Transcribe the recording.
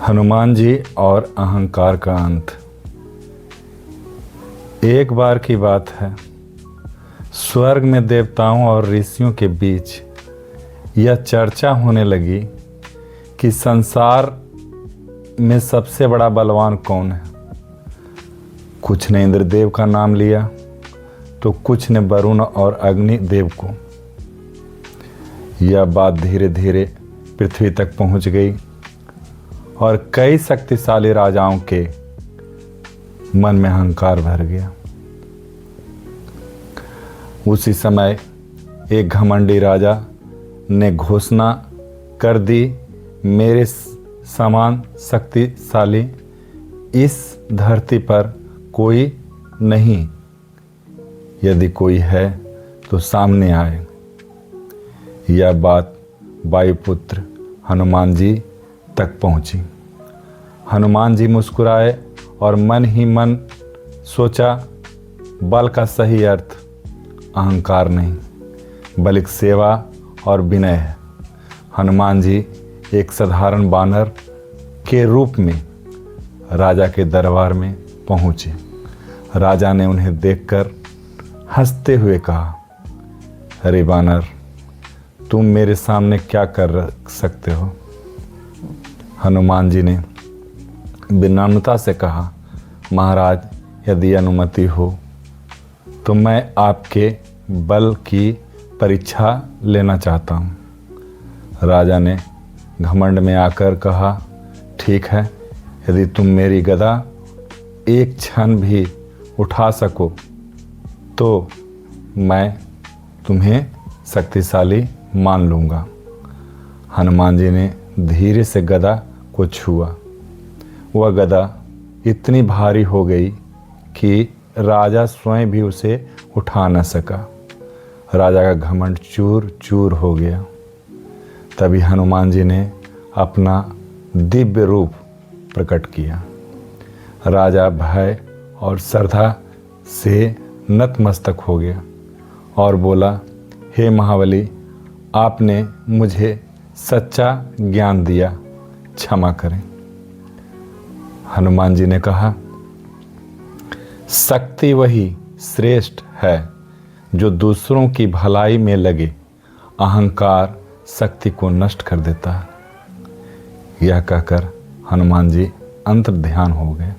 हनुमान जी और अहंकार का अंत। एक बार की बात है, स्वर्ग में देवताओं और ऋषियों के बीच यह चर्चा होने लगी कि संसार में सबसे बड़ा बलवान कौन है। कुछ ने इंद्रदेव का नाम लिया तो कुछ ने वरुण और अग्नि देव को। यह बात धीरे धीरे पृथ्वी तक पहुंच गई और कई शक्तिशाली राजाओं के मन में अहंकार भर गया। उसी समय एक घमंडी राजा ने घोषणा कर दी, मेरे समान शक्तिशाली इस धरती पर कोई नहीं, यदि कोई है तो सामने आए। यह बात वायुपुत्र हनुमान जी तक पहुंची। हनुमान जी मुस्कुराए और मन ही मन सोचा, बल का सही अर्थ अहंकार नहीं बल्कि सेवा और विनय है। हनुमान जी एक साधारण बानर के रूप में राजा के दरबार में पहुंचे। राजा ने उन्हें देखकर हंसते हुए कहा, अरे बानर, तुम मेरे सामने क्या कर सकते हो। हनुमान जी ने विनम्रता से कहा, महाराज, यदि अनुमति हो तो मैं आपके बल की परीक्षा लेना चाहता हूँ। राजा ने घमंड में आकर कहा, ठीक है, यदि तुम मेरी गदा एक क्षण भी उठा सको तो मैं तुम्हें शक्तिशाली मान लूँगा। हनुमान जी ने धीरे से गदा को छुआ। वह गदा इतनी भारी हो गई कि राजा स्वयं भी उसे उठा न सका। राजा का घमंड चूर चूर हो गया। तभी हनुमान जी ने अपना दिव्य रूप प्रकट किया। राजा भय और श्रद्धा से नतमस्तक हो गया और बोला, हे महाबली, आपने मुझे सच्चा ज्ञान दिया, क्षमा करें। हनुमान जी ने कहा, शक्ति वही श्रेष्ठ है जो दूसरों की भलाई में लगे, अहंकार शक्ति को नष्ट कर देता है। यह कहकर हनुमान जी अंतर्ध्यान हो गए।